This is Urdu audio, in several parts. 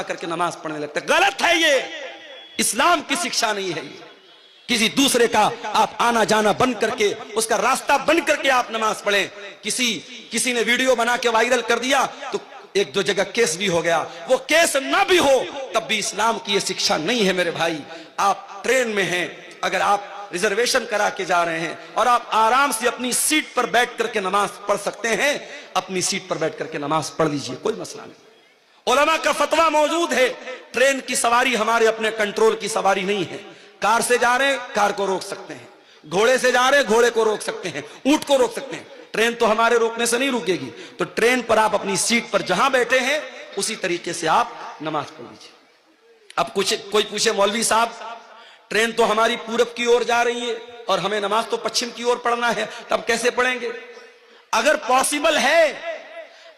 کر کے نماز پڑھنے لگتے ہیں. غلط ہے یہ, اسلام کی شکشا نہیں ہے یہ. کسی دوسرے کا آپ آنا جانا بند کر کے, اس کا راستہ بند کر کے آپ نماز پڑھیں. کسی نے ویڈیو بنا کے وائرل کر دیا تو ایک دو جگہ کیس بھی ہو گیا. وہ کیس نہ بھی ہو تب بھی اسلام کی یہ شکشا نہیں ہے میرے بھائی. آپ ٹرین میں ہیں, اگر آپ ریزرویشن کرا کے جا رہے ہیں اور آپ آرام سے اپنی سیٹ پر بیٹھ کر کے نماز پڑھ سکتے ہیں, اپنی سیٹ پر بیٹھ کر کے نماز پڑھ لیجئے, کوئی مسئلہ نہیں. علماء کا فتویٰ موجود ہے, ٹرین کی سواری ہمارے اپنے کنٹرول کی سواری نہیں ہے. کار سے جا رہے ہیں, کار کو روک سکتے ہیں. گھوڑے سے جا رہے ہیں, گھوڑے کو روک سکتے ہیں. اونٹ کو روک سکتے ہیں. ٹرین تو ہمارے روکنے سے نہیں رکے گی. تو ٹرین پر آپ اپنی سیٹ پر جہاں بیٹھے ہیں اسی طریقے سے آپ نماز پڑھ لیجئے. اب کوئی پوچھے مولوی صاحب ٹرین تو ہماری پورب کی اور جا رہی ہے اور ہمیں نماز تو پچھم کی اور پڑھنا ہے, تب کیسے پڑھیں گے؟ اگر پاسبل ہے,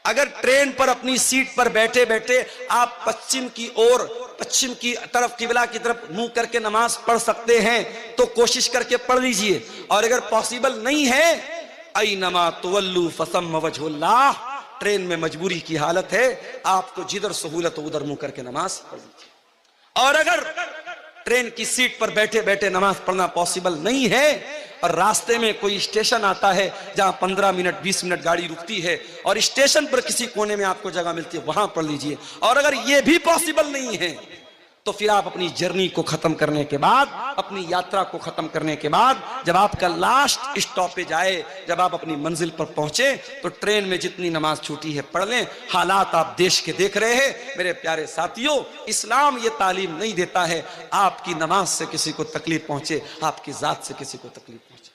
اگر ٹرین پر اپنی سیٹ پر بیٹھے بیٹھے آپ پچھم کی طرف, قبلہ کی طرف منہ کر کے نماز پڑھ سکتے ہیں تو کوشش کر کے پڑھ لیجئے. اور اگر پاسبل نہیں ہے, اینما تولوا فثم وجہ اللہ, ٹرین میں مجبوری کی حالت ہے, آپ کو جدھر سہولت ادھر منہ کر کے نماز پڑھ لیجئے. اور اگر ٹرین کی سیٹ پر بیٹھے بیٹھے نماز پڑھنا پاسبل نہیں ہے اور راستے میں کوئی اسٹیشن آتا ہے جہاں 15 منٹ 20 منٹ گاڑی رکتی ہے اور اسٹیشن پر کسی کونے میں آپ کو جگہ ملتی ہے, وہاں پڑھ لیجئے. اور اگر یہ بھی پاسبل نہیں ہے تو پھر آپ اپنی جرنی کو ختم کرنے کے بعد, اپنی یاترا کو ختم کرنے کے بعد, جب آپ کا لاسٹ اسٹاپیج آئے, جب آپ اپنی منزل پر پہنچے تو ٹرین میں جتنی نماز چھوٹی ہے پڑھ لیں. حالات آپ دیش کے دیکھ رہے ہیں میرے پیارے ساتھیوں. اسلام یہ تعلیم نہیں دیتا ہے آپ کی نماز سے کسی کو تکلیف پہنچے, آپ کی ذات سے کسی کو تکلیف پہنچے.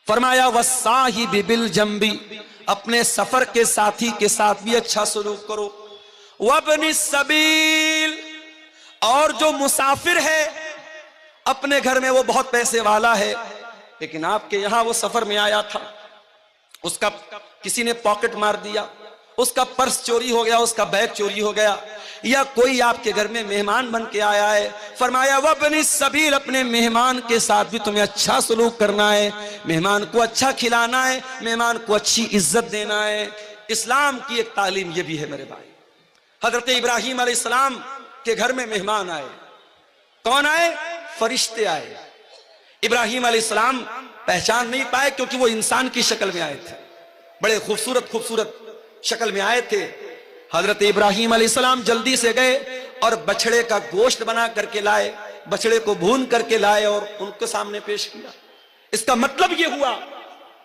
فرمایا والصاحب بالجنب, اپنے سفر کے ساتھی کے ساتھ بھی اچھا سلوک کرو. وابن السبیل, اور جو مسافر ہے اپنے گھر میں وہ بہت پیسے والا ہے لیکن آپ کے یہاں وہ سفر میں آیا تھا, اس کا کسی نے پاکٹ مار دیا, اس کا پرس چوری ہو گیا, اس کا بیگ چوری ہو گیا, یا کوئی آپ کے گھر میں مہمان بن کے آیا ہے. فرمایا وابن السبیل, اپنے مہمان کے ساتھ بھی تمہیں اچھا سلوک کرنا ہے, مہمان کو اچھا کھلانا ہے, مہمان کو اچھی عزت دینا ہے. اسلام کی ایک تعلیم یہ بھی ہے میرے بھائی. حضرت ابراہیم علیہ السلام کے گھر میں مہمان آئے. کون آئے؟ فرشتے آئے. ابراہیم علیہ السلام پہچان نہیں پائے کیونکہ وہ انسان کی شکل میں آئے تھے, بڑے خوبصورت شکل میں آئے تھے. حضرت ابراہیم علیہ السلام جلدی سے گئے اور بچڑے کا گوشت بنا کر کے لائے, بچڑے کو بھون کر کے لائے اور ان کے سامنے پیش کیا. اس کا مطلب یہ ہوا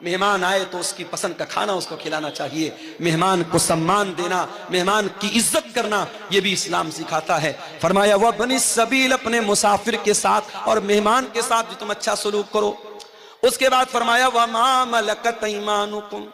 مہمان آئے تو اس کی پسند کا کھانا اس کو کھلانا چاہیے, مہمان کو سمان دینا, مہمان کی عزت کرنا, یہ بھی اسلام سکھاتا ہے. فرمایا وابن السبیل, اپنے مسافر کے ساتھ اور مہمان کے ساتھ بھی تم اچھا سلوک کرو. اس کے بعد فرمایا وما ملکت ایمانکم,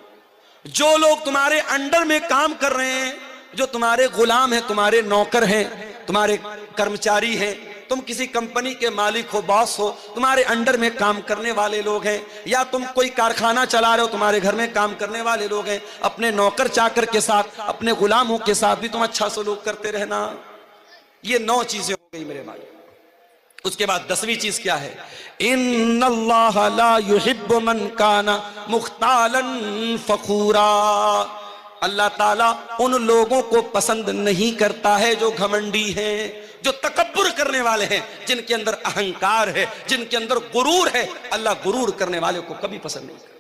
جو لوگ تمہارے انڈر میں کام کر رہے ہیں, جو تمہارے غلام ہیں, تمہارے نوکر ہیں, تمہارے کرمچاری ہیں, تم کسی کمپنی کے مالک ہو, باس ہو, تمہارے انڈر میں کام کرنے والے لوگ ہیں, یا تم کوئی کارخانہ چلا رہے ہو, تمہارے گھر میں کام کرنے والے لوگ ہیں, اپنے نوکر چاکر کے ساتھ, اپنے غلاموں کے ساتھ بھی تم اچھا سلوک کرتے رہنا. یہ 9 چیزیں ہو گئی میرے بھائی. اس کے بعد 10ویں چیز کیا ہے؟ ان اللہ لا يحب من کان مختالا فخورا, اللہ تعالیٰ ان لوگوں کو پسند نہیں کرتا ہے جو گھمنڈی ہیں, جو تکبر کرنے والے ہیں, جن کے اندر اہنکار ہے, جن کے اندر غرور ہے. اللہ غرور کرنے والے کو کبھی پسند نہیں کرتا.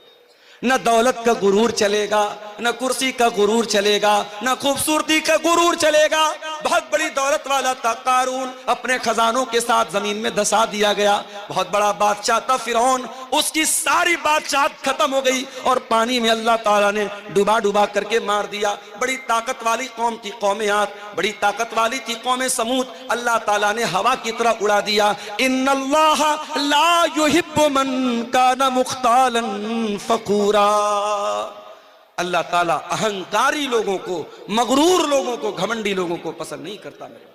نہ دولت کا غرور چلے گا, نہ کرسی کا غرور چلے گا, نہ خوبصورتی کا غرور چلے گا. بہت بڑی دولت والا تھا قارون, اپنے خزانوں کے ساتھ زمین میں دھسا دیا گیا. بہت بڑا بادشاہ تھا فرعون, اس کی ساری بادشاہت ختم ہو گئی اور پانی میں اللہ تعالیٰ نے ڈوبا کر کے مار دیا. بڑی طاقت والی قوم تھی قوم عاد, بڑی طاقت والی تھی قوم سمود, اللہ تعالیٰ نے ہوا کی طرح اڑا دیا. ان اللہ لا يحب من کان مختالا فخورا, اللہ تعالیٰ اہنکاری لوگوں کو, مغرور لوگوں کو, گھمنڈی لوگوں کو پسند نہیں کرتا میرے.